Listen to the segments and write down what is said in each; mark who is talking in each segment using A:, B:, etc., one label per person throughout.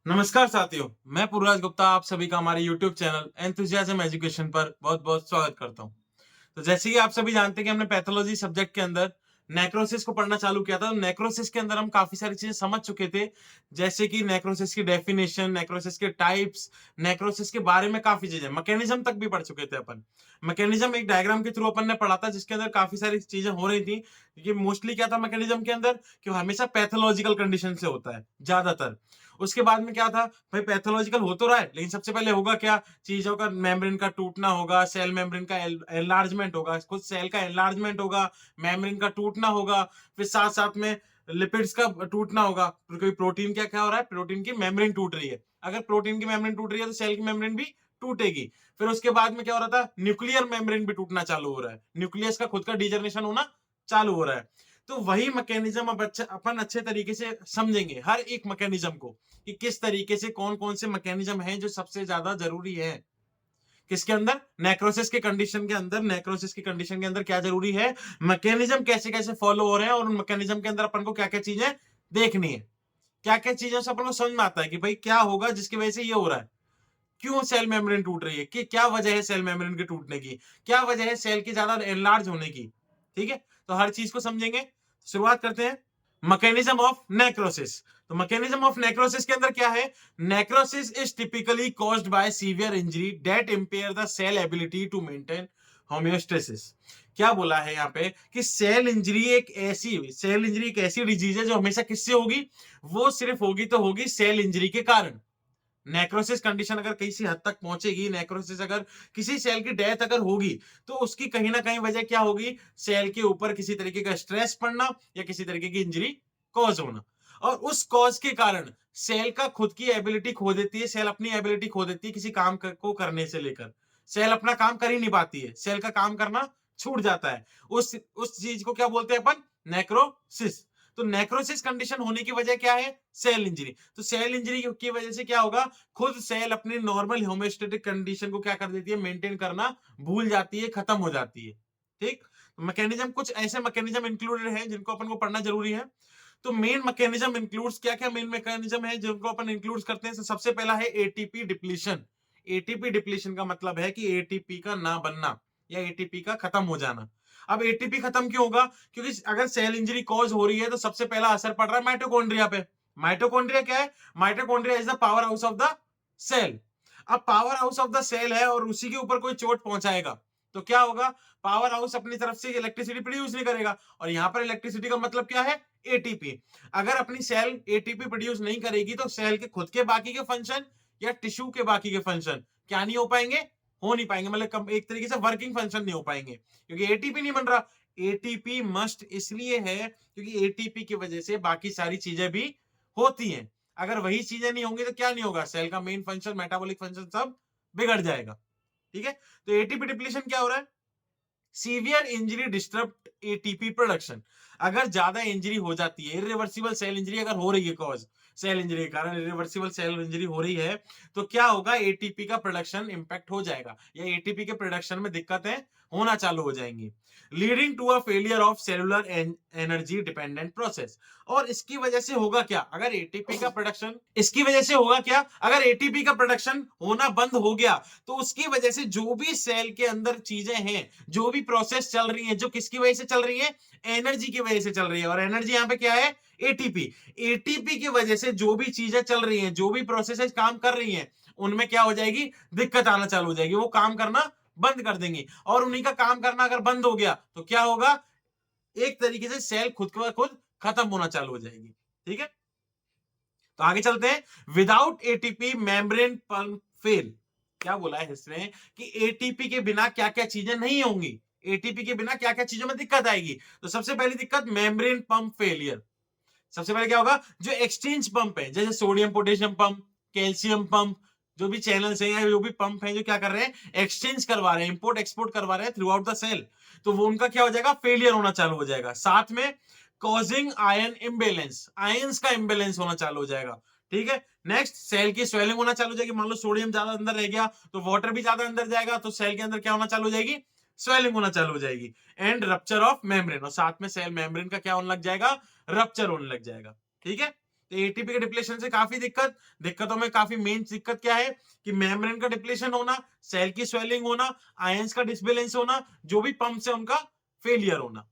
A: नमस्कार साथियों, मैं पूर्वराज गुप्ता आप सभी का हमारे YouTube चैनल एंथुसियाज्म एजुकेशन पर बहुत-बहुत स्वागत करता हूं। तो जैसे कि आप सभी जानते हैं कि हमने पैथोलॉजी सब्जेक्ट के अंदर नेक्रोसिस को पढ़ना चालू किया था। तो नेक्रोसिस के अंदर हम काफी सारी चीजें समझ चुके थे, जैसे कि नेक्रोसिस की डेफिनेशन, नेक्रोसिस के टाइप्स, नेक्रोसिस के बारे में काफी चीजें, मैकेनिज्म तक भी पढ़ चुके थे अपन। मैकेनिज्म एक डायग्राम के थ्रू अपन ने पढ़ा था, जिसके अंदर काफी सारी चीजें हो रही थी। ये मोस्टली क्या था मैकेनिज्म के अंदर, कि वो हमेशा पैथोलॉजिकल कंडीशन से होता है ज्यादातर। उसके बाद में क्या था, भाई पैथोलॉजिकल हो तो रहा है, लेकिन सबसे पहले होगा क्या, चीजों का मेम्ब्रेन का टूटना होगा, सेल मेम्ब्रेन का एनलार्जमेंट होगा, कुछ सेल का एनलार्जमेंट होगा, मेम्ब्रेन का टूटना होगा, फिर साथ साथ में लिपिड्स का टूटना होगा, क्योंकि प्रोटीन क्या क्या हो रहा है, प्रोटीन की मेम्ब्रेन टूट रही है। अगर प्रोटीन की मेम्ब्रेन टूट रही है तो सेल की मेम्ब्रेन भी टूटेगी। फिर उसके बाद में क्या हो रहा था, न्यूक्लियर मेम्ब्रेन भी टूटना चालू हो रहा है, न्यूक्लियस का खुद का डिजनरेशन होना चालू हो रहा है। तो वही मैकेनिज्म अब अपन अच्छे तरीके से समझेंगे, हर एक मैकेनिज्म को, कि किस तरीके से कौन कौन से मैकेनिज्म हैं जो सबसे ज्यादा जरूरी है। किसके अंदर, नेक्रोसिस के कंडीशन के अंदर, नेक्रोसिस की कंडीशन के अंदर क्या जरूरी है, मैकेनिज्म कैसे कैसे फॉलो हो रहे हैं, और उन मैकेनिज्म के अंदर अपन को क्या क्या चीजें देखनी है, क्या क्या चीजों से अपन को समझ में आता है कि भाई क्या होगा जिसकी वजह से ये हो रहा है, क्यों सेल मेम्ब्रेन टूट रही है, कि क्या वजह है सेल मेम्ब्रेन के टूटने की, क्या वजह है सेल की ज्यादा एनलार्ज होने की। ठीक है, तो हर चीज को समझेंगे। शुरुआत करते हैं मैकेनिज्म ऑफ नेक्रोसिस। तो मैकेनिज्म ऑफ नेक्रोसिस के अंदर क्या है, necrosis is typically caused by severe injury that impair the cell ability to maintain homeostasis. क्या बोला है यहाँ पे, कि सेल इंजरी एक ऐसी डिजीज है जो हमेशा किससे होगी, वो सिर्फ होगी तो होगी सेल इंजरी के कारण। नेक्रोसिस कंडीशन अगर किसी हद तक पहुंचेगी, नेक्रोसिस अगर किसी सेल की डेथ अगर होगी, तो उसकी कहीं ना कहीं वजह क्या होगी, सेल के ऊपर किसी तरीके का स्ट्रेस पड़ना या किसी तरीके की इंजरी कॉज होना। और उस कॉज के कारण सेल का खुद की एबिलिटी खो देती है, सेल अपनी एबिलिटी खो देती है किसी काम को करने से लेकर। सेल अपना काम कर ही नहीं पाती है, सेल का काम करना छूट जाता है। उस चीज को क्या बोलते हैं अपन, नेक्रोसिस। तो नेक्रोसिस कंडीशन होने की वजह क्या है, सेल इंजरी। तो सेल इंजरी की वजह से क्या होगा, खुद सेल अपनी नॉर्मल होम्योस्टेटिक कंडीशन को क्या कर देती है, मेंटेन करना भूल जाती है, खत्म हो जाती है। ठीक, मैकेनिज्म कुछ ऐसे मैकेनिज्म इंक्लूडेड हैं जिनको अपन को पढ़ना जरूरी है। तो मेन मैकेनिज्म इंक्लूड्स, क्या क्या मेन मैकेनिज्म है जिनको अपन इंक्लूड करते हैं। तो सबसे पहला है एटीपी डिप्लीशन। एटीपी डिप्लीशन का मतलब है कि एटीपी का ना बनना या एटीपी का खत्म हो जाना। अब एटीपी खत्म क्यों होगा, क्योंकि अगर सेल इंजरी कॉज हो रही है तो सबसे पहला असर पड़ रहा है माइटोकॉन्ड्रिया पे। माइटोकॉन्ड्रिया क्या है, mitochondria is the powerhouse of the cell. अब powerhouse of the cell है और उसी के ऊपर कोई चोट पहुंचाएगा तो क्या होगा, पावर हाउस अपनी तरफ से इलेक्ट्रिसिटी प्रोड्यूस नहीं करेगा। और यहां पर इलेक्ट्रिसिटी का मतलब क्या है, एटीपी। अगर अपनी सेल एटीपी प्रोड्यूस नहीं करेगी तो सेल के खुद के बाकी के फंक्शन या टिश्यू के बाकी के फंक्शन क्या नहीं हो पाएंगे, हो नहीं पाएंगे, मतलब एक तरीके से वर्किंग फंक्शन नहीं हो पाएंगे, क्योंकि एटीपी नहीं बन रहा। एटीपी मस्ट इसलिए है क्योंकि एटीपी की वजह से बाकी सारी चीजें भी होती हैं। अगर वही चीजें नहीं होंगी तो क्या नहीं होगा, सेल का मेन फंक्शन, मेटाबॉलिक फंक्शन सब बिगड़ जाएगा। ठीक है, तो एटीपी डिप्लीशन क्या हो रहा है, severe injury disturb ATP production. अगर ज्यादा इंजरी हो जाती है, इरिवर्सिबल सेल इंजरी अगर हो रही है, कॉज सेल इंजरी के कारण इरिवर्सिबल सेल इंजरी हो रही है, तो क्या होगा, एटीपी का प्रोडक्शन इंपैक्ट हो जाएगा या एटीपी के प्रोडक्शन में दिक्कतें होना चालू हो जाएंगी, leading to a failure of cellular energy dependent process. और इसकी वजह से होगा क्या, अगर एटीपी का प्रोडक्शन, इसकी वजह से होगा क्या, अगर एटीपी का प्रोडक्शन होना बंद हो गया तो उसकी वजह से जो भी सेल के अंदर चीजें हैं, जो भी प्रोसेस चल रही है, जो किसकी वजह से चल रही है, एनर्जी की वजह से चल रही है। और एनर्जी यहां पे क्या है, एटीपी। एटीपी की वजह से जो भी चीजें चल रही हैं, जो भी प्रोसेस काम कर रही हैं, उनमें क्या हो जाएगी, दिक्कत आना चालू हो जाएगी, वो काम करना बंद कर देंगी। और उन्हीं का काम करना अगर बंद हो गया तो क्या होगा, एक तरीके से सेल खुद को खुद खत्म होना चालू हो जाएगी। ठीक है, तो आगे चलते हैं। Without ATP membrane pump fail. क्या बोला है इसने, कि एटीपी के बिना क्या क्या चीजें नहीं होंगी, एटीपी के बिना क्या क्या चीजों में दिक्कत आएगी। तो सबसे पहली दिक्कत, मेम्ब्रेन पंप फेलियर। सबसे पहले क्या होगा, जो एक्सचेंज पंप है, जैसे sodium potassium pump, calcium pump, जो भी चैनल्स हैं या जो भी पंप हैं जो क्या कर रहे हैं, एक्सचेंज करवा रहे हैं, इंपोर्ट एक्सपोर्ट करवा रहे हैं थ्रू आउट द सेल, तो वो उनका क्या हो जाएगा, फेलियर होना चालू हो जाएगा। साथ में कॉजिंग आयन इम्बेलेंस, आयंस का इम्बेलेंस होना चालू हो जाएगा। ठीक है, नेक्स्ट, सेल की स्वेलिंग होना चालू हो जाएगी। मान लो सोडियम ज्यादा अंदर रह गया तो वाटर भी ज्यादा अंदर जाएगा, तो सेल के अंदर क्या होना चालू हो जाएगी, स्वेलिंग होना चालू हो जाएगी। एंड रप्चर ऑफ मेम्ब्रेन, और साथ में सेल मेम्ब्रेन का क्या होने लग जाएगा, रप्चर होने लग जाएगा। ठीक है, तो एटीपी के डिप्लेशन से काफी दिक्कतों में काफी मेन दिक्कत क्या है कि मेम्ब्रेन का डिप्लेशन होना, सेल की स्वेलिंग होना, आयंस का डिसबैलेंस होना, जो भी पंप्स है उनका फेलियर होना।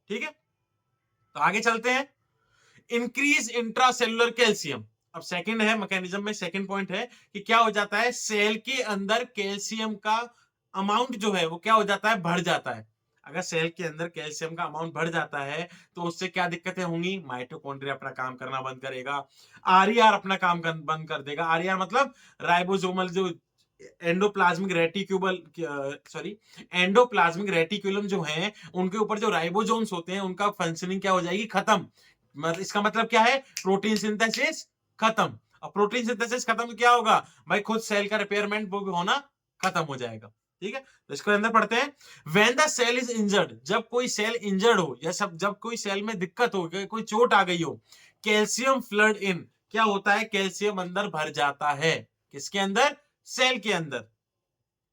A: ठीक है, तो आगे चलते हैं। Increase intracellular calcium. अब सेकंड है मैकेनिज्म में, सेकंड पॉइंट है कि क्या हो जाता है, सेल के अंदर कैल्शियम का अमाउंट जो है वो क्या हो जाता है, बढ़ जाता है। अगर सेल के अंदर कैल्शियम का अमाउंट बढ़ जाता है तो उससे क्या दिक्कतें होंगी, माइटोकॉन्ड्रिया अपना काम करना बंद करेगा, आरईआर अपना काम बंद कर देगा। आरईआर मतलब राइबोसोमल जो एंडोप्लाज्मिक रेटिक्यूबल सॉरी एंडोप्लाज्मिक रेटिकुलम जो है उनके ऊपर जो राइबोसोम्स होते हैं उनका फंक्शनिंग क्या हो जाएगी, खत्म। मतलब इसका मतलब क्या है, प्रोटीन सिंथेसिस खत्म। और प्रोटीन सिंथेसिस खत्म तो क्या होगा भाई, खुद सेल का रिपेयरमेंट वो भी होना खत्म हो जाएगा। ठीक है, तो इसको अंदर पढ़ते हैं। When the cell is injured, जब कोई सेल इंजर्ड हो या जब कोई सेल में दिक्कत हो, कोई चोट आ गई हो, कैल्शियम फ्लड इन, क्या होता है, कैल्शियम अंदर भर जाता है। किसके अंदर, सेल के अंदर।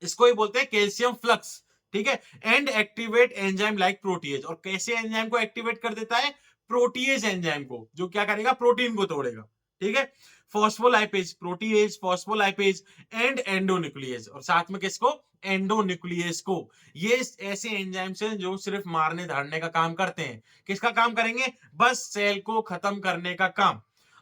A: इसको ही बोलते हैं कैल्शियम फ्लक्स। ठीक है, and activate enzyme like protease. और कैसे एंजाइम को एक्टिवेट कर देता है, प्रोटीएज एंजाइम को, जो क्या करेगा, प्रोटीन को तोड़ेगा। ठीक है, phospholipase, protease, phospholipase and endonuclease, और साथ में किसको, एंडोन्यूक्लियस को। ये ऐसे एंजाइम्स हैं जो सिर्फ मारने धारने का काम करते हैं। किसका काम करेंगे, बस सेल को खत्म करने का काम।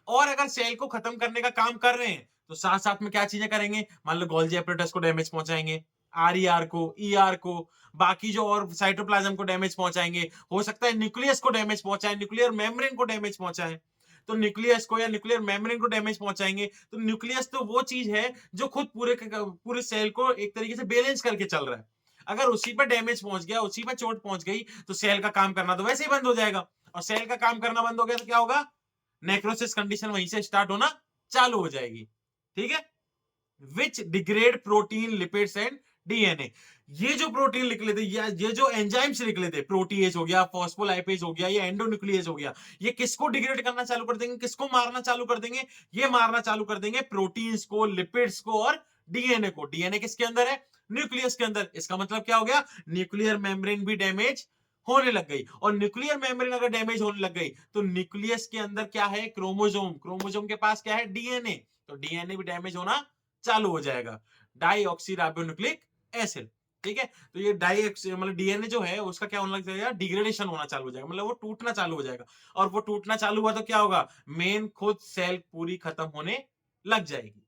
A: और अगर सेल को खत्म करने का काम कर रहे हैं तो साथ साथ में क्या चीजें करेंगे, मान लो गोल्जी एपरेटस को डैमेज पहुंचाएंगे, आरईआर को, ईआर को, बाकी जो और साइटोप्लाज्म को डैमेज पहुंचाएंगे, हो सकता है न्यूक्लियस को डैमेज पहुंचाए, न्यूक्लियर मेम्ब्रेन को डैमेज पहुंचाए। तो न्यूक्लियस को या न्यूक्लियर मेम्ब्रेन को डैमेज पहुंचाएंगे। तो न्यूक्लियस तो वो चीज है जो खुद पूरे सेल को एक तरीके से बैलेंस करके चल रहा है। अगर उसी पर डैमेज पहुंच गया, उसी पर चोट पहुंच गई, तो सेल का काम करना तो वैसे ही बंद हो जाएगा। और सेल का काम करना बंद हो गया तो क्या होगा, नेक्रोसिस कंडीशन वहीं से स्टार्ट होना चालू हो जाएगी। ठीक है, which degrade protein, lipids and DNA. ये जो प्रोटीन निकले थे या ये जो एंजाइम्स निकले थे, प्रोटीएज हो गया, फॉस्फोलाइपेज हो गया, या एंडोन्यूक्लियस हो गया, ये किसको डिग्रेड करना चालू कर देंगे, किसको मारना चालू कर देंगे, ये मारना चालू कर देंगे प्रोटीन्स को, लिपिड्स को और डीएनए को। डीएनए किसके अंदर है, न्यूक्लियस के अंदर। इसका मतलब क्या हो गया, न्यूक्लियर मेम्ब्रेन भी डैमेज होने लग गई। और न्यूक्लियर मेम्ब्रेन अगर डैमेज होने लग गई तो न्यूक्लियस के अंदर क्या है, क्रोमोसोम, क्रोमोसोम के पास क्या है, डीएनए। तो डीएनए भी डैमेज होना चालू हो जाएगा, डाईऑक्सीराइबोन्यूक्लिक एसिड। ठीक है, तो ये मतलब डीएनए जो है उसका क्या होने लग जाएगा, डिग्रेडेशन होना चालू हो जाएगा, मतलब वो टूटना चालू हो जाएगा। और वो टूटना चालू हुआ तो क्या होगा, मेन खुद सेल पूरी खत्म होने लग जाएगी।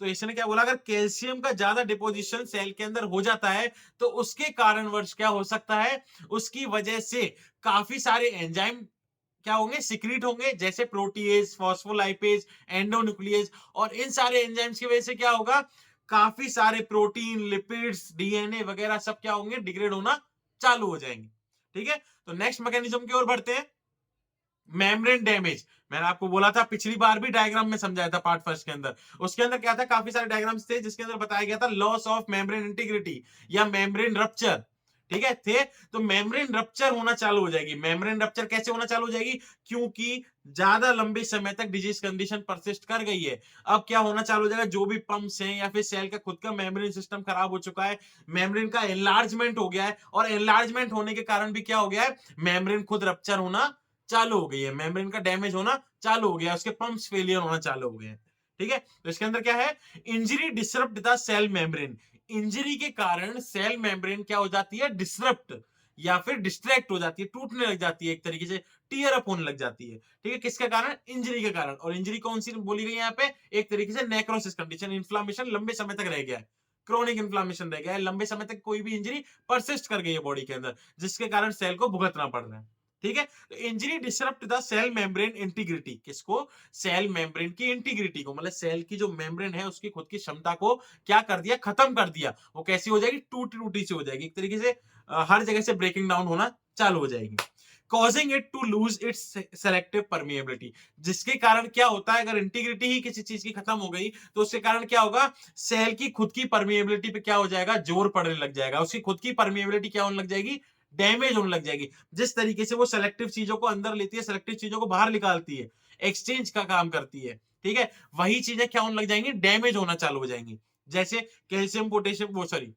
A: तो इसने क्या बोला, अगर कैल्शियम का ज्यादा डिपोजिशन सेल के अंदर हो जाता है तो उसके कारणवश क्या हो सकता है, उसकी वजह से काफी सारे एंजाइम क्या होंगे, सिक्रीट होंगे, जैसे प्रोटीएज, फॉस्फोलाइपेज, एंडोन्यूक्लियस। और इन सारे एंजाइम्स की वजह से क्या होगा, काफी सारे प्रोटीन, लिपिड्स, डीएनए वगैरह सब क्या होंगे, डिग्रेड होना चालू हो जाएंगे। ठीक है, तो नेक्स्ट मैकेनिज्म की ओर बढ़ते हैं, मेम्ब्रेन डैमेज। मैंने आपको बोला था पिछली बार भी, डायग्राम में समझाया था पार्ट फर्स्ट के अंदर। उसके अंदर क्या था, काफी सारे डायग्राम्स थे जिसके अंदर बताया गया था लॉस ऑफ मेम्ब्रेन इंटीग्रिटी या मेम्ब्रेन रप्चर। ठीक है, थे। तो मेम्ब्रेन रप्चर होना चालू हो जाएगी। मेम्ब्रेन रप्चर कैसे होना चालू हो जाएगी, क्योंकि ज्यादा लंबे समय तक डिजीज कंडीशन परसिस्ट कर गई है। अब क्या होना चालू हो जाएगा, जो भी पंप्स हैं या फिर सेल का खुद का मेम्ब्रेन सिस्टम खराब हो चुका है, मेम्ब्रेन का एनलार्जमेंट हो गया है, और एनलार्जमेंट होने के कारण भी क्या हो गया है, मेम्ब्रेन खुद रप्चर होना चालू हो गई है, मेम्ब्रेन का डैमेज होना चालू हो गया, उसके पंप्स फेलियर होना चालू हो गए हैं। ठीक है, तो इसके अंदर क्या है, injury disrupt the cell membrane. Injury के कारण सेल मेम्ब्रेन क्या हो जाती है, डिसरप्ट या फिर डिस्ट्रैक्ट हो जाती है, टूटने लग जाती है, एक तरीके से टीयर अप होने लग जाती है। ठीक है, किसके कारण, इंजरी के कारण। और इंजरी कौन सी बोली गई है यहाँ पे, एक तरीके से नेक्रोसिस कंडीशन, इन्फ्लामेशन लंबे समय तक रह गया है, क्रोनिक इन्फ्लामेशन रह गया है, लंबे समय तक कोई भी इंजरी परसिस्ट कर गई है बॉडी के अंदर, जिसके कारण सेल को भुगतना पड़ रहा है। ठीक है, तो injury disrupt the cell membrane integrity, किसको, सेल मेम्ब्रेन की इंटीग्रिटी को, मतलब सेल की जो मेम्ब्रेन है उसकी खुद की क्षमता को क्या कर दिया, खत्म कर दिया। वो कैसी हो जाएगी, टूटी टूटी सी हो जाएगी, एक तरीके से हर जगह से ब्रेकिंग डाउन होना चालू हो जाएगी, causing it to lose its selective permeability. जिसके कारण क्या होता है, अगर इंटीग्रिटी ही किसी चीज की खत्म हो गई तो उसके कारण क्या होगा, सेल की खुद की परमिएबिलिटी पे क्या हो जाएगा, जोर पड़ने लग जाएगा, उसकी खुद की परमिएबिलिटी क्या होने लग जाएगी, डैमेज होने लग जाएगी। जिस तरीके से वो सेलेक्टिव चीजों को अंदर लेती है, सेलेक्टिव चीजों को बाहर निकालती है, एक्सचेंज का काम करती है। ठीक है, वही चीजें क्या होने लग जाएंगी, डैमेज होना चालू हो जाएंगी। जैसे कैल्शियम, पोटेशियम, वो सॉरी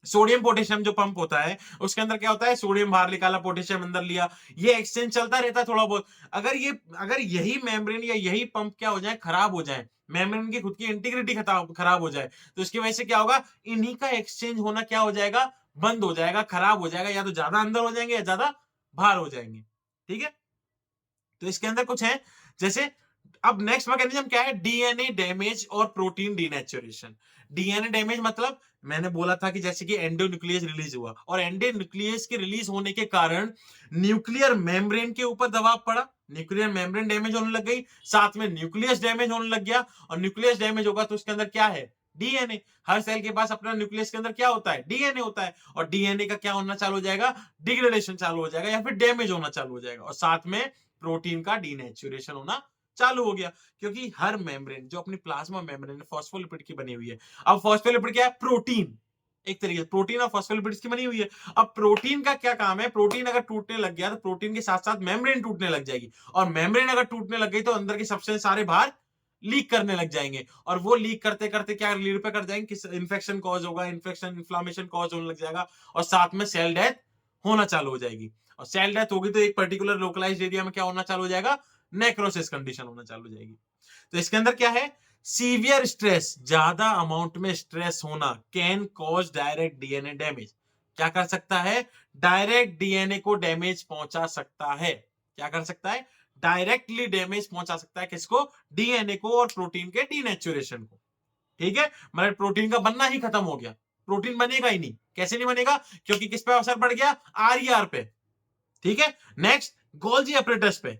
A: सोडियम पोटेशियम जो पंप होता है उसके अंदर क्या होता है, सोडियम बाहर निकाला, पोटेशियम अंदर लिया, ये एक्सचेंज चलता रहता है थोड़ा बहुत। अगर यही मेम्ब्रेन या यही पंप क्या हो जाए, खराब हो जाए, मेम्ब्रेन की खुद की इंटीग्रिटी खराब हो जाए, तो इसकी वजह से क्या होगा, इन्हीं का एक्सचेंज होना क्या हो जाएगा, बंद हो जाएगा, खराब हो जाएगा, या तो ज्यादा अंदर हो जाएंगे या ज्यादा बाहर हो जाएंगे। ठीक है, तो इसके अंदर कुछ है जैसे, अब नेक्स्ट मैकेनिज्म क्या है, डीएनए डैमेज और प्रोटीन डीनेचुरेशन। डीएनए डैमेज मतलब मैंने बोला था कि जैसे कि एंडोन्यूक्लियस रिलीज हुआ, और एंडोन्यूक्लियस के रिलीज होने के कारण न्यूक्लियर मेम्ब्रेन के ऊपर दबाव पड़ा, न्यूक्लियर मेम्ब्रेन डैमेज होने लग गई, साथ में न्यूक्लियस डैमेज होने लग गया, और न्यूक्लियस डैमेज होगा तो उसके अंदर क्या है, डीएनए। हर सेल के पास अपना न्यूक्लियस के अंदर क्या होता है, डीएनए होता है, और डीएनए का क्या होना चालू हो जाएगा, डिग्रेडेशन चालू हो जाएगा या फिर डैमेज होना चालू हो जाएगा, और साथ में प्रोटीन का डीनेचुरेशन होना चालू हो गया, क्योंकि हर मेम्ब्रेन जो अपनी प्लाज्मा मेम्ब्रेन फॉस्फोलिपिड की बनी हुई है। अब फॉस्फोलिपिड क्या है, प्रोटीन, एक तरीके से प्रोटीन और फॉस्फोलिपिड्स की बनी हुई है। अब प्रोटीन का क्या काम है, प्रोटीन अगर टूटने लग गया तो प्रोटीन के साथ साथ मेम्ब्रेन टूटने लग जाएगी, और मेम्ब्रेन अगर टूटने लग गई तो अंदर के सब्सटेंस सारे बाहर लीक करने लग जाएंगे, और वो लीक करते करते क्या लीड पे कर जाएंगे, किस इन्फेक्शन कॉज होगा, इन्फेक्शन इन्फ्लामेशन कॉज होने लग जाएगा, और साथ में सेल डेथ होना चालू हो जाएगी। और सेल डेथ होगी तो एक पर्टिकुलर लोकलाइज्ड एरिया में क्या होना चालू हो जाएगा, नेक्रोसिस कंडीशन होना चालू हो जाएगी। तो इसके अंदर क्या है, सीवियर स्ट्रेस, ज्यादा अमाउंट में स्ट्रेस होना can cause direct DNA damage. क्या कर सकता है, डायरेक्ट डीएनए को डैमेज पहुंचा सकता है। क्या कर सकता है, डायरेक्टली डैमेज पहुंचा सकता है, किसको, डीएनए को और प्रोटीन के डीनेचुरेशन को। ठीक है, मतलब प्रोटीन का बनना ही खत्म हो गया, प्रोटीन बनेगा ही नहीं। कैसे नहीं बनेगा, क्योंकि किस पे असर पड़ गया, आरईआर पे। ठीक है, नेक्स्ट गोल्जी अपरेटस पे,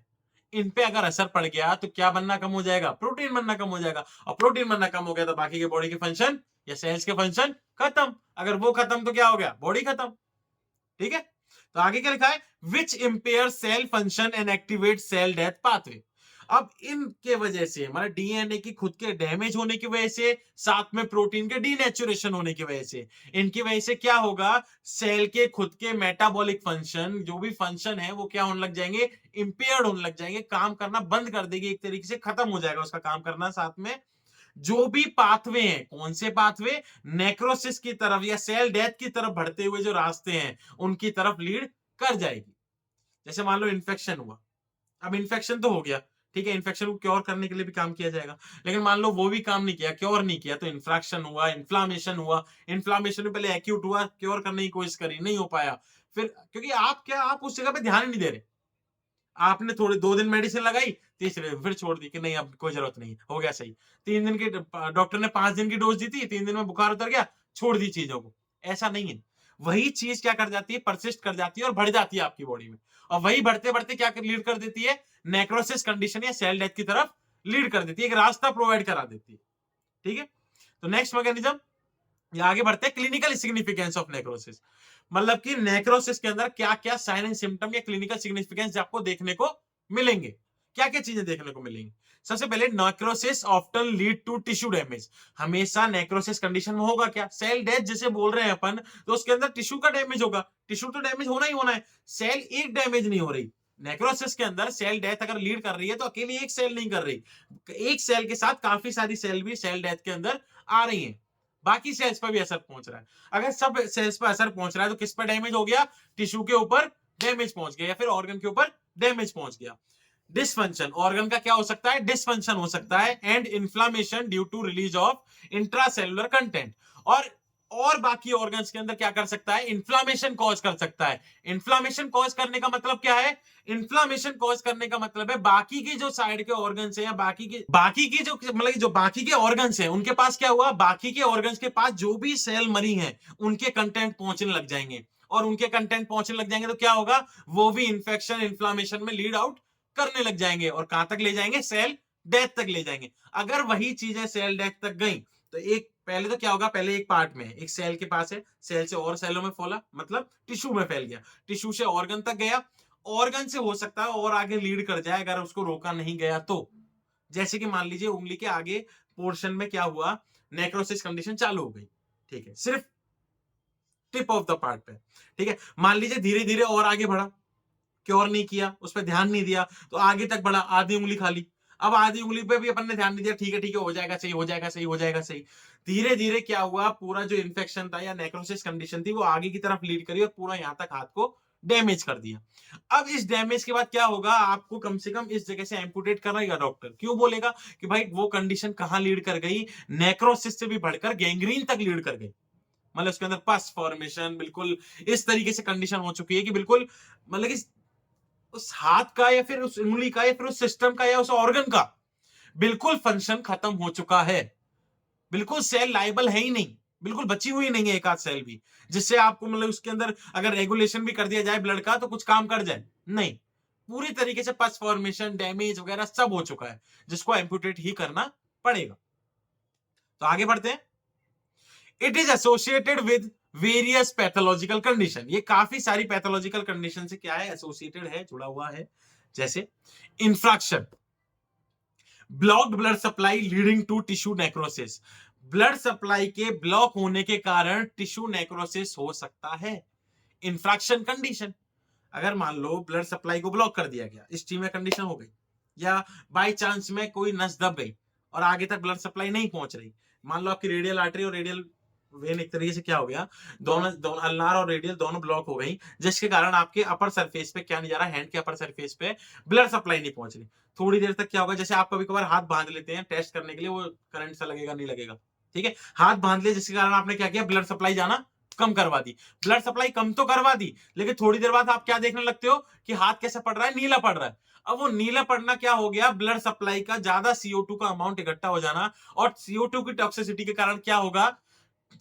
A: इन पे अगर असर पड़ गया तो क्या बनना कम हो जाएगा, प्रोटीन बनना कम हो जाएगा, और प्रोटीन बनना कम हो गया तो बाकी के बॉडी के फंक्शन या सेल्स के फंक्शन खत्म। अगर वो खत्म तो क्या हो गया, बॉडी खत्म। ठीक है, तो आगे क्या लिखा है, which impair cell function and activate cell death pathway. अब इनके वजह से मतलब डीएनए की खुद के डैमेज होने की वजह से, साथ में प्रोटीन के डीनेचुरेशन होने की वजह से, इनकी वजह से क्या होगा, सेल के खुद के मेटाबॉलिक फंक्शन, जो भी फंक्शन है वो क्या होने लग जाएंगे, इंपेयर्ड होने लग जाएंगे, काम करना बंद कर देगी, एक तरीके से खत्म हो जाएगा उसका काम करना। साथ में जो भी पाथवे हैं, कौन से पाथवे, नेक्रोसिस की तरफ या सेल डेथ की तरफ बढ़ते हुए जो रास्ते हैं उनकी तरफ लीड कर जाएगी। जैसे मान लो इन्फेक्शन हुआ, अब इन्फेक्शन तो हो गया, ठीक है, इन्फेक्शन को क्योर करने के लिए भी काम किया जाएगा, लेकिन मान लो वो भी काम नहीं किया, क्योर नहीं किया, तो इन्फ्रैक्शन हुआ, इन्फ्लामेशन हुआ, इन्फ्लामेशन में पहले एक्यूट हुआ, क्योर करने की कोशिश करी, नहीं हो पाया, फिर क्योंकि आप उस जगह पे ध्यान ही नहीं दे रहे, आपने थोड़े 2 दिन मेडिसिन लगाई, तीसरे दिन फिर छोड़ दी कि नहीं अब कोई जरूरत नहीं, हो गया सही। 3 दिन की, डॉक्टर ने 5 दिन की डोज दी थी, 3 दिन में बुखार उतर गया, छोड़ दी चीजों को। ऐसा नहीं है, वही चीज क्या कर जाती है, परसिस्ट कर जाती है और बढ़ जाती है आपकी बॉडी में, और वही बढ़ते बढ़ते क्या लीड कर देती है, नेक्रोसिस कंडीशन या सेल डेथ की तरफ लीड कर देती है, एक रास्ता प्रोवाइड करा देती है। ठीक है, तो नेक्स्ट मैकेनिज्म, ये आगे बढ़ते हैं, क्लिनिकल सिग्निफिकेंस ऑफ नेक्रोसिस, मतलब कि नेक्रोसिस के अंदर क्या क्या साइन एंड सिम्टम या क्लिनिकल सिग्निफिकेंस आपको देखने को मिलेंगे, क्या क्या चीजें देखने को मिलेंगी। सबसे पहले necrosis often lead to tissue damage, हमेशा नेक्रोसिस कंडीशन में होगा क्या, सेल डेथ जिसे बोल रहे हैं अपन, तो उसके अंदर टिश्यू का डैमेज होगा, टिश्यू तो डैमेज होना ही होना है, सेल एक डैमेज नहीं हो रही। नेक्रोसिस के अंदर सेल डेथ अगर लीड कर रही है तो अकेली एक सेल नहीं कर रही, एक सेल के साथ काफी सारी सेल भी सेल डेथ के अंदर आ रही हैं, बाकी सेल्स पर भी असर पहुंच रहा है। अगर सब सेल्स पर असर पहुंच रहा है तो किस पर डैमेज हो गया, टिश्यू के ऊपर डैमेज पहुंच गया या फिर ऑर्गन के ऊपर डैमेज पहुंच गया। डिसफंक्शन, ऑर्गन का क्या हो सकता है, डिसफंक्शन हो सकता है, and inflammation due to release of intracellular content, और बाकी ऑर्गन्स के अंदर क्या कर सकता है, इन्फ्लामेशन कॉज कर सकता है। इन्फ्लामेशन कॉज करने का मतलब क्या है, इन्फ्लामेशन कॉज करने का मतलब है बाकी की जो साइड के ऑर्गन्स हैं या बाकी की जो मतलब जो बाकी के ऑर्गन्स हैं उनके पास क्या हुआ, बाकी के ऑर्गन्स के पास जो भी सेल मरी हैं उनके कंटेंट पहुंचने लग जाएंगे, और उनके कंटेंट पहुंचने लग जाएंगे तो क्या होगा, वो भी इन्फेक्शन इन्फ्लामेशन में लीड आउट करने लग जाएंगे, और कहां तक ले जाएंगे, सेल डेथ तक ले जाएंगे। अगर वही चीजें सेल डेथ तक गई तो एक पहले तो क्या होगा, पहले एक पार्ट में एक सेल के पास है, सेल से और सेलों में फैला, मतलब टिश्यू में फैल गया, टिश्यू से ऑर्गन तक गया, ऑर्गन से हो सकता है और आगे लीड कर जाए अगर उसको रोका नहीं गया तो। जैसे कि मान लीजिए उंगली के आगे पोर्शन में क्या हुआ, नेक्रोसिस कंडीशन चालू हो गई, ठीक है, सिर्फ टिप ऑफ द पार्ट पे, ठीक है, मान लीजिए धीरे धीरे और आगे बढ़ा, क्योर नहीं किया, उस पर ध्यान नहीं दिया, तो आगे तक बढ़ा, आधी उंगली खाली, अब आधी उंगली पे भी अपन ने ध्यान नहीं दिया, ठीक है हो जाएगा सही, हो जाएगा सही, हो जाएगा सही। धीरे धीरे क्या हुआ, पूरा जो इन्फेक्शन था या नेक्रोसिस कंडीशन थी वो आगे की तरफ लीड करी और पूरा यहां तक हाथ को डैमेज कर दिया। अब इस डैमेज के बाद क्या होगा, आपको कम से कम इस जगह से एम्पुटेट कराएगा डॉक्टर। क्यों बोलेगा कि भाई वो कंडीशन कहां लीड कर गई, नेक्रोसिस से भी बढ़कर गैंग्रीन तक लीड कर गई। मतलब उसके अंदर पस फॉर्मेशन, बिल्कुल इस तरीके से कंडीशन हो चुकी है कि बिल्कुल मतलब कि उस हाथ का या फिर उस उंगली का या फिर उस सिस्टम का या उस ऑर्गन का बिल्कुल फंक्शन खत्म हो चुका है। बिल्कुल सेल लाइबल है ही नहीं, बिल्कुल बची हुई नहीं है एक आध सेल भी, जिससे आपको मतलब उसके अंदर अगर रेगुलेशन भी कर दिया जाए ब्लड का तो कुछ काम कर जाए, नहीं। पूरी तरीके से पस फॉर्मेशन, डैमेज वगैरह सब हो चुका है, जिसको एम्पुटेट ही करना पड़ेगा। तो आगे बढ़ते हैं। It is associated with various pathological condition. ये काफी सारी पैथोलॉजिकल कंडीशन से क्या है, एसोसिएटेड है, जुड़ा हुआ है। जैसे infarction, blocked blood supply leading to tissue necrosis. Blood supply के ब्लॉक होने के कारण टिश्यू नेक्रोसिस हो सकता है। इंफ्रैक्शन कंडीशन, अगर मान लो ब्लड सप्लाई को ब्लॉक कर दिया गया, स्टीमिया कंडीशन हो गई, या बाय चांस में कोई नस दब गई और आगे तक ब्लड सप्लाई नहीं पहुंच रही। मान लो आपकी रेडियल आर्टरी और रेडियल वेन एक तरीके से क्या हो गया, दोनों दोनों अल्नार और रेडियल दोनों ब्लॉक हो गई, जिसके कारण आपके अपर सरफेस पे क्या नहीं जा रहा, हैंड के अपर सरफेस पे ब्लड सप्लाई नहीं पहुंच रही। थोड़ी देर तक क्या होगा, जैसे आप कभी कभार हाथ बांध लेते हैं टेस्ट करने के लिए, वो करंट सा लगेगा नहीं लगेगा, ठीक है, हाथ बांध लिया जिसके कारण आपने क्या किया, ब्लड सप्लाई जाना कम करवा दी। ब्लड सप्लाई कम तो करवा दी, लेकिन थोड़ी देर बाद आप क्या देखने लगते हो कि हाथ कैसा पड़ रहा है, नीला पड़ रहा है। अब वो नीला पड़ना क्या हो गया, ब्लड सप्लाई का ज्यादा CO2 का अमाउंट इकट्ठा हो जाना, और CO2 की टॉक्सिसिटी के कारण क्या होगा,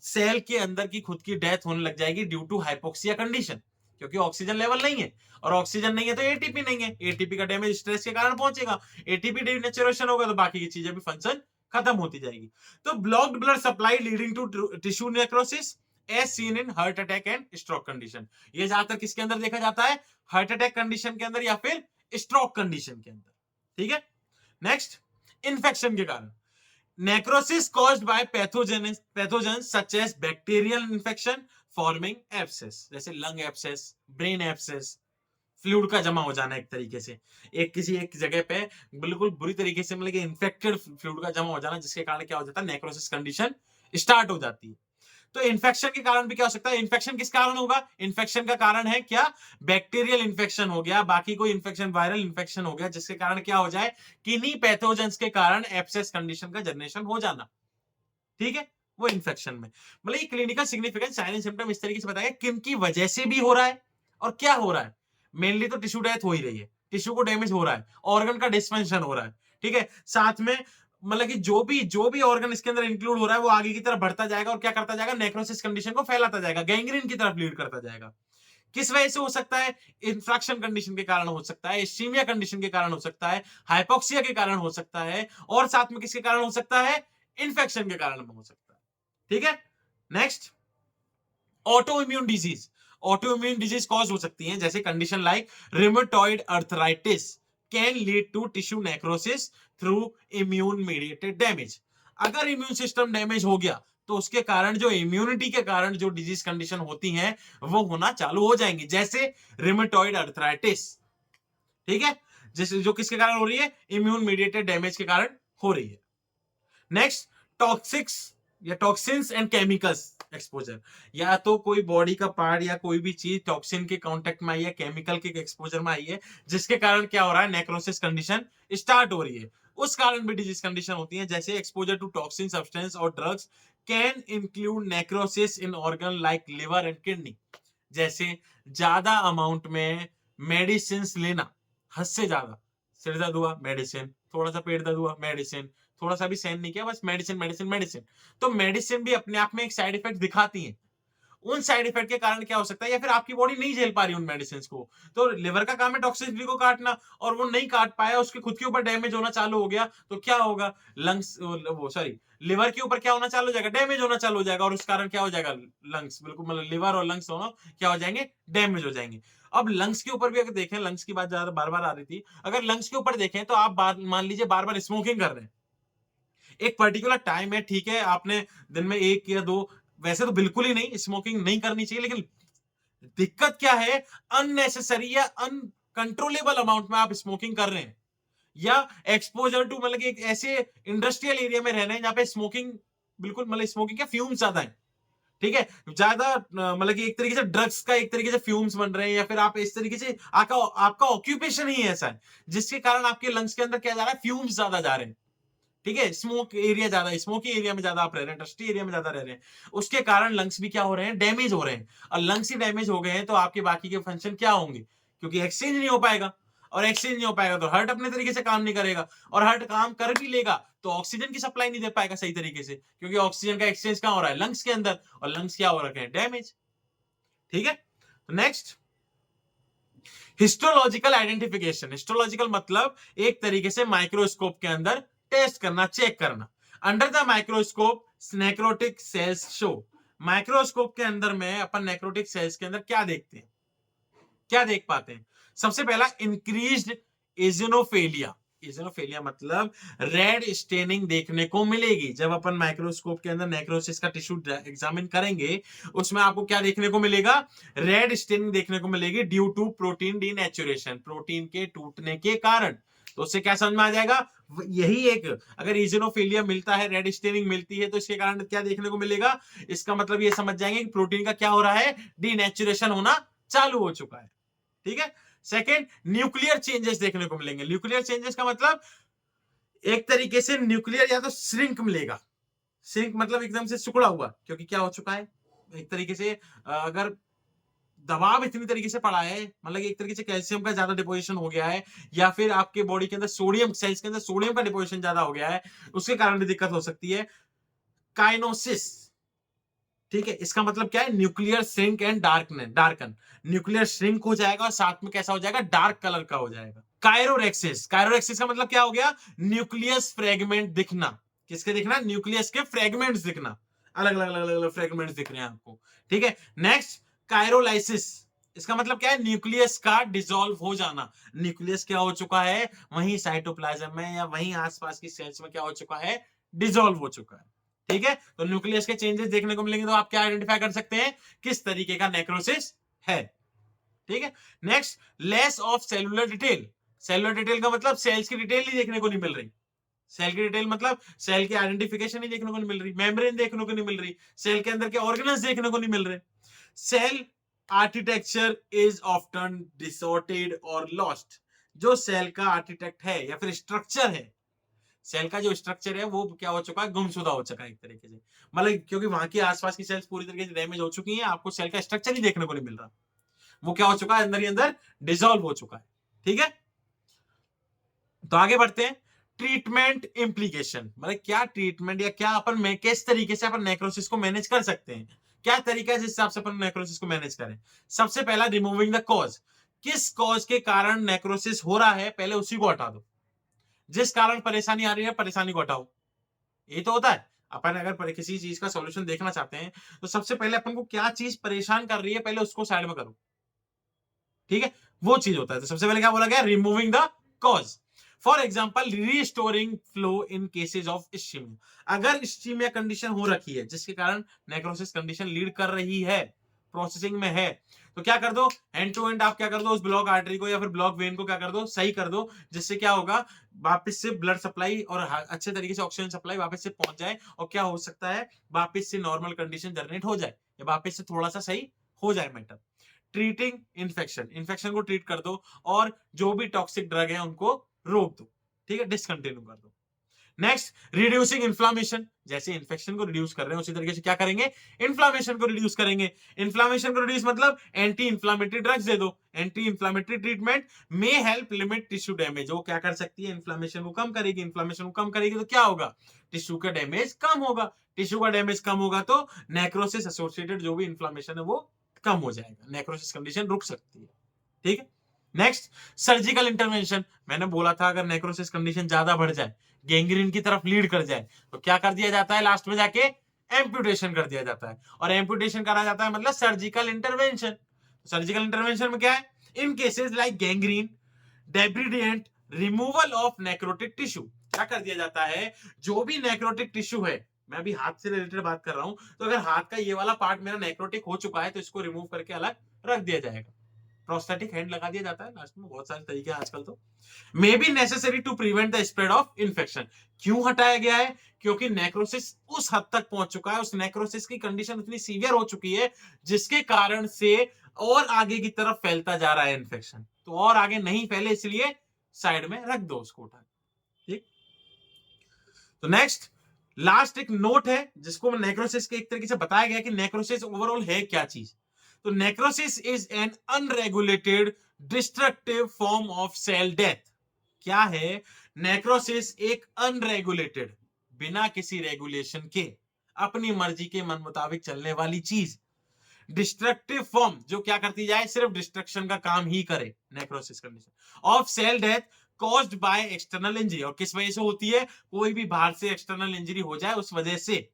A: सेल के अंदर की खुद की डेथ होने लग जाएगी ड्यू टू हाइपोक्सिया कंडीशन, क्योंकि ऑक्सीजन लेवल नहीं है, और ऑक्सीजन नहीं है तो एटीपी नहीं है, एटीपी का डैमेज स्ट्रेस के कारण पहुंचेगा, एटीपी डिनेचुरेशन होगा तो बाकी की चीजें भी फंक्शन खत्म होती जाएगी। तो blocked blood supply leading to tissue necrosis as seen in heart attack and stroke condition. ये ज्यादातर किसके अंदर देखा जाता है, हार्ट अटैक कंडीशन के अंदर या फिर स्ट्रोक कंडीशन के अंदर, ठीक है। नेक्स्ट, इन्फेक्शन के कारण। Necrosis caused by pathogens such as bacterial infection forming abscess, जैसे lung abscess, brain abscess, fluid का जमा हो जाना एक तरीके से, एक किसी एक जगह पे बिल्कुल बुरी तरीके से मतलब कि इन्फेक्टेड फ्लूइड का जमा हो जाना, जिसके कारण क्या हो जाता है, नेक्रोसिस कंडीशन स्टार्ट हो जाती है। तो इन्फेक्शन के कारण भी क्या हो सकता है, इन्फेक्शन किस कारण होगा, इन्फेक्शन का कारण है क्या, बैक्टीरियल इन्फेक्शन हो गया, बाकी कोई इन्फेक्शन वायरल इन्फेक्शन हो गया, जिसके कारण क्या हो जाए, किन्हीं पैथोजेंस के कारण एब्सेस कंडीशन का जनरेशन हो जाना, ठीक है। वो इन्फेक्शन में मतलब ये clinical significance sign and symptom इस तरीके से बताया किन की वजह से भी हो रहा है और क्या हो रहा है। मेनली तो टिश्यू डेथ हो ही रही है, टिश्यू को डैमेज हो रहा है, ऑर्गन का डिसफंक्शन हो रहा है, ठीक है। साथ में मतलब कि जो भी ऑर्गन इसके अंदर इंक्लूड हो रहा है वो आगे की तरफ बढ़ता जाएगा और क्या करता जाएगा, नेक्रोसिस कंडीशन को फैलाता जाएगा, गैंग्रीन की तरफ लीड करता जाएगा। किस वजह से हो सकता है, इंफ्रैक्शन कंडीशन के कारण हो सकता है, इस्कीमिया कंडीशन के कारण हो सकता है, हाइपोक्सिया के कारण हो सकता है, और साथ में किसके कारण हो सकता है, इन्फेक्शन के कारण हो सकता है, ठीक है। Next, auto immune disease. Auto immune disease cause हो सकती है, जैसे condition like rheumatoid arthritis can lead to tissue necrosis through immune mediated damage. अगर इम्यून सिस्टम डैमेज हो गया तो उसके कारण जो इम्यूनिटी के कारण जो डिजीज कंडीशन होती हैं वो होना चालू हो जाएंगी, जैसे रिमेटॉइड अर्थराइटिस, ठीक है, जैसे जो किसके कारण हो रही है, इम्यून मीडिएटेड डैमेज के कारण हो रही है। नेक्स्ट, टॉक्सिक्स या टॉक्सिन्स एंड केमिकल्स एक्सपोजर। या तो कोई बॉडी का पार्ट या कोई भी चीज टॉक्सिन के कांटेक्ट में आई है, केमिकल के एक्सपोजर में आई है, जिसके कारण क्या हो रहा है, नेक्रोसिस कंडीशन स्टार्ट हो रही है, उस कारण भी डिजीज कंडीशन होती है। जैसे एक्सपोजर टू टॉक्सिन सब्सटेंस और drugs can include necrosis in organ like liver and kidney. जैसे ज्यादा अमाउंट में मेडिसिन लेना, हद से ज्यादा, सिर दर्द हुआ मेडिसिन, थोड़ा सा पेट दर्द हुआ मेडिसिन, थोड़ा सा भी सहन नहीं किया बस मेडिसिन मेडिसिन मेडिसिन। तो मेडिसिन भी अपने आप में एक साइड इफेक्ट दिखाती हैं, उन साइड इफेक्ट के कारण क्या हो सकता है, या फिर आपकी बॉडी नहीं झेल पा रही उन मेडिसिन को, तो लिवर का काम है टॉक्सिसिटी को काटना, और वो नहीं काट पाया, उसके खुद के ऊपर डैमेज होना चालू हो गया, तो क्या होगा, लंग्स वो सॉरी लिवर के ऊपर क्या होना चालू हो जाएगा, डैमेज होना चालू हो जाएगा, और उस कारण क्या हो जाएगा, लंग्स बिल्कुल मतलब लिवर और लंग्स दोनों क्या हो जाएंगे, डैमेज हो जाएंगे। अब लंग्स के ऊपर भी अगर देखें, लंग्स की बात ज्यादा बार बार आ रही थी, अगर लंग्स के ऊपर देखें तो आप मान लीजिए बार बार स्मोकिंग कर रहे हैं, एक पर्टिकुलर टाइम है, ठीक है, आपने दिन में 1 या 2, वैसे तो बिल्कुल ही नहीं, स्मोकिंग नहीं करनी चाहिए, लेकिन दिक्कत क्या है, अननेसेसरी या अनकंट्रोलेबल अमाउंट में आप स्मोकिंग कर रहे हैं, या एक्सपोजर टू मतलब कि एक ऐसे इंडस्ट्रियल एरिया में रहना है जहाँ पे स्मोकिंग बिल्कुल मतलब स्मोकिंग के फ्यूम्स ज्यादा है, ठीक है, ज्यादा मतलब कि एक तरीके से ड्रग्स का एक तरीके से फ्यूम्स बन रहे हैं, या फिर आप इस तरीके से आपका आपका ऑक्यूपेशन ही ऐसा है जिसके कारण आपके लंग्स के अंदर क्या जा रहा है, फ्यूम्स ज्यादा जा रहे हैं, ठीक है, स्मोक एरिया ज्यादा, स्मोकी एरिया में ज्यादा आप रह रहे हैं, इंडस्ट्री एरिया में ज्यादा रह रहे हैं, उसके कारण लंग्स भी क्या हो रहे हैं, डैमेज हो रहे हैं। और लंग्स ही डैमेज हो गए हैं तो आपके बाकी के फंक्शन क्या होंगे, क्योंकि एक्सचेंज नहीं हो पाएगा, और एक्सचेंज नहीं हो पाएगा तो हार्ट अपने तरीके से काम नहीं करेगा, और हार्ट काम कर भी लेगा तो ऑक्सीजन की सप्लाई नहीं दे पाएगा सही तरीके से, क्योंकि ऑक्सीजन का एक्सचेंज कहां हो रहा है, लंग्स के अंदर, और लंग्स क्या हो रखे हैं, डैमेज। ठीक है, तो नेक्स्ट, हिस्टोलॉजिकल आइडेंटिफिकेशन। हिस्टोलॉजिकल मतलब एक तरीके से माइक्रोस्कोप के अंदर टेस्ट करना, चेक करना। Under the microscope necrotic sales show. Microscope के अंदर में अपन नेक्रोटिक सेल्स के अंदर क्या देखते हैं, क्या देख पाते हैं? सबसे पहला इंक्रीज्ड एजिनोफेलिया। एजिनोफेलिया मतलब रेड स्टेनिंग देखने को मिलेगी जब अपन माइक्रोस्कोप के अंदर नेक्रोसिस का टिश्यू एग्जामिन करेंगे, उसमें आपको क्या देखने को मिलेगा, रेड स्टेनिंग देखने को मिलेगी due to protein denaturation, protein के टूटने के कारण। तो उससे क्या समझ में आ जाएगा, यही एक, अगर इजिनोफिलिया मिलता है, रेड स्टेनिंग मिलती है, तो इसके कारण क्या देखने को मिलेगा, इसका मतलब ये समझ जाएंगे कि प्रोटीन का क्या हो रहा है, डीनेचुरेशन होना चालू हो चुका है। ठीक है, सेकेंड, न्यूक्लियर चेंजेस देखने को मिलेंगे। न्यूक्लियर चेंजेस का मतलब एक तरीके से न्यूक्लियर या तो श्रिंक मिलेगा, श्रिंक मतलब एकदम से सिकुड़ा हुआ, क्योंकि क्या हो चुका है, एक तरीके से अगर दबाव इतनी तरीके से पड़ा है, मतलब एक तरीके से कैल्शियम का ज्यादा डिपोजिशन हो गया है, या फिर आपके बॉडी के अंदर सोडियम, सेल्स के अंदर सोडियम का डिपोजिशन ज्यादा हो गया है, उसके कारण भी दिक्कत हो सकती है। काइनोसिस, ठीक है, इसका मतलब क्या है, nuclear shrink and darken, nuclear shrink हो जाएगा और साथ में कैसा हो जाएगा, डार्क कलर का हो जाएगा। कायरोरेक्सिस, कायरोरेक्सिस का मतलब क्या हो गया, न्यूक्लियस फ्रेगमेंट दिखना। किसके दिखना, न्यूक्लियस के फ्रेगमेंट्स दिखना, अलग अलग अलग अलग फ्रेगमेंट्स दिख रहे हैं आपको। ठीक है, नेक्स्ट, कायरोलाइसिस, इसका मतलब क्या है, न्यूक्लियस का डिसॉल्व हो जाना। न्यूक्लियस क्या हो चुका है, वहीं साइटोप्लाज्म में या वहीं आसपास की सेल्स में क्या हो चुका है, डिसॉल्व हो चुका है। ठीक है, तो न्यूक्लियस के चेंजेस देखने को मिलेंगे, तो आप क्या आइडेंटिफाई कर सकते हैं, किस तरीके का नेक्रोसिस है। ठीक है, next, less of cellular detail. Cellular detail का मतलब सेल्स की डिटेल ही देखने को नहीं मिल रही, सेल की डिटेल मतलब सेल की आइडेंटिफिकेशन ही देखने को नहीं मिल रही, मेम्ब्रेन देखने को नहीं मिल रही, सेल के अंदर के ऑर्गेनल्स देखने को नहीं मिल रहे। सेल आर्किटेक्चर इज ऑफ्टन डिसऑर्डेड और लॉस्ट। जो सेल का आर्किटेक्ट है या फिर स्ट्रक्चर है, सेल का जो स्ट्रक्चर है वो क्या हो चुका है, गुमशुदा हो चुका है एक तरीके से, मतलब क्योंकि वहां की आसपास की सेल्स पूरी तरीके से डैमेज हो चुकी हैं, आपको सेल का स्ट्रक्चर ही देखने को नहीं मिल रहा, वो क्या हो चुका है, अंदर ही अंदर डिसॉल्व हो चुका है। ठीक है, तो आगे बढ़ते हैं, ट्रीटमेंट इंप्लीकेशन, मतलब क्या ट्रीटमेंट या क्या अपन किस तरीके से अपन नेक्रोसिस को मैनेज कर सकते हैं, क्या तरीका है जिस हिसाब से अपन नेक्रोसिस को मैनेज करें। सबसे पहला, रिमूविंग द कॉज। किस कॉज के कारण नेक्रोसिस हो रहा है, पहले उसी को हटा दो। जिस कारण परेशानी आ रही है, परेशानी को हटाओ। ये तो होता है, अपन अगर किसी चीज का सॉल्यूशन देखना चाहते हैं तो सबसे पहले अपन को क्या चीज परेशान कर रही है, पहले उसको साइड में करो। ठीक है, वो चीज होता है, तो सबसे पहले क्या बोला गया, removing the cause. For example, restoring flow in cases of ischaemia. अगर इस्चीमिया कंडीशन हो रखी है जिसके कारण नेक्रोसिस कंडीशन लीड कर रही है, प्रोसेसिंग में है, तो क्या कर दो, एंड टू एंड आप क्या कर दो, उस ब्लॉक आर्टरी को या फिर ब्लॉक वेन को क्या कर दो, सही कर दो, जिससे क्या होगा, वापस से ब्लड सप्लाई और अच्छे तरीके से ऑक्सीजन सप्लाई वापस से पहुंच जाए, और क्या हो सकता है, वापस से नॉर्मल कंडीशन जनरेट हो जाए, या वापस से थोड़ा सा सही हो जाए मैटर। ट्रीटिंग इन्फेक्शन, इन्फेक्शन को ट्रीट कर दो, और जो भी टॉक्सिक ड्रग है उनको रोक दो, ठीक है, डिसकंटिन्यू कर दो। नेक्स्ट, रिड्यूसिंग इन्फ्लामेशन, जैसे इन्फेक्शन को रिड्यूस कर रहे हैं उसी तरीके से क्या करेंगे, इन्फ्लामेशन को रिड्यूस करेंगे। इन्फ्लामेशन को रिड्यूस मतलब एंटी इन्फ्लामेटरी ड्रग्स दे दो। Anti inflammatory treatment may help limit tissue damage, वो क्या कर सकती है, इन्फ्लामेशन को कम करेगी। इन्फ्लामेशन को कम करेगी तो क्या होगा, टिश्यू का डैमेज कम होगा। टिश्यू का डैमेज कम होगा तो नेक्रोसिस एसोसिएटेड जो भी इन्फ्लामेशन है वो कम हो जाएगा, नेक्रोसिस कंडीशन रुक सकती है। ठीक है, नेक्स्ट, सर्जिकल इंटरवेंशन। मैंने बोला था अगर नेक्रोसिस कंडीशन ज्यादा बढ़ जाए, गैंग्रीन की तरफ लीड कर जाए, तो क्या कर दिया जाता है, लास्ट में जाके एम्पुटेशन कर दिया जाता है, और एम्पुटेशन करा जाता है मतलब सर्जिकल इंटरवेंशन। सर्जिकल इंटरवेंशन में क्या है, in cases like gangrene, debridement, removal of necrotic tissue, क्या कर दिया जाता है, जो भी नेक्रोटिक टिश्यू है, मैं अभी हाथ से रिलेटेड बात कर रहा हूं, तो अगर हाथ का ये वाला पार्ट मेरा नेक्रोटिक हो चुका है तो इसको रिमूव करके अलग रख दिया जाएगा। प्रोस्थेटिक हैंड लगा दिया जाता है लास्ट में, बहुत सारे तरीके हैं आजकल तो। May be necessary to prevent the spread of infection. क्यों हटाया गया है? क्योंकि नेक्रोसिस उस हद तक पहुंच चुका है, उस नेक्रोसिस की कंडीशन इतनी सीवियर हो चुकी है जिसके कारण से और आगे की तरफ फैलता जा रहा है इन्फेक्शन। तो और आगे नहीं फैले इसलिए साइड में रख दो उसको उठा। ठीक, तो नेक्स्ट लास्ट एक नोट है जिसको नेक्रोसिस के एक तरीके से बताया गया कि नेक्रोसिस ओवरऑल है क्या चीज। तो necrosis is an unregulated destructive form of cell death. क्या है? नेक्रोसिस एक अनरेगुलेटेड, बिना किसी रेगुलेशन के, अपनी मर्जी के मन मुताबिक चलने वाली चीज, डिस्ट्रक्टिव फॉर्म जो क्या करती जाए, सिर्फ डिस्ट्रक्शन का काम ही करे, necrosis condition of cell death caused by external injury. और किस वजह से होती है? कोई भी बाहर से एक्सटर्नल इंजरी हो जाए उस वजह से।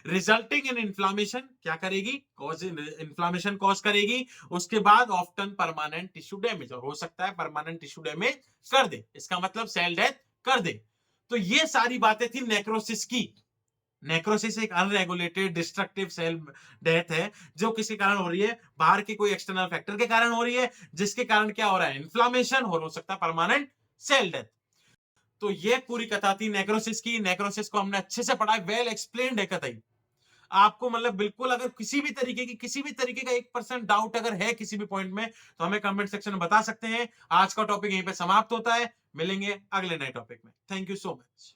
A: रिजल्टिंग इन इन्फ्लामेशन, क्या करेगी? कॉज इन्फ्लामेशन कॉज करेगी। उसके बाद ऑफ्टन परमानेंट टिश्यू डैमेज, और हो सकता है परमानेंट टिश्यू डैमेज कर दे, इसका मतलब सेल डेथ कर दे। तो ये सारी बातें थी नेक्रोसिस की। नेक्रोसिस एक अनरेगुलेटेड डिस्ट्रक्टिव सेल डेथ है जो किसी कारण हो रही है, बाहर के कोई एक्सटर्नल फैक्टर के कारण हो रही है, जिसके कारण क्या हो रहा है? इन्फ्लामेशन, और हो सकता है परमानेंट सेल डेथ। तो ये पूरी कथा थी नेक्रोसिस की। नेक्रोसिस को हमने अच्छे से पढ़ा, वेल एक्सप्लेन्ड है कथाई। आपको मतलब बिल्कुल अगर किसी भी तरीके का 1% डाउट अगर है किसी भी पॉइंट में तो हमें कमेंट सेक्शन में बता सकते हैं। आज का टॉपिक यहीं पे समाप्त होता है, मिलेंगे अगले नए टॉपिक में। Thank you so much.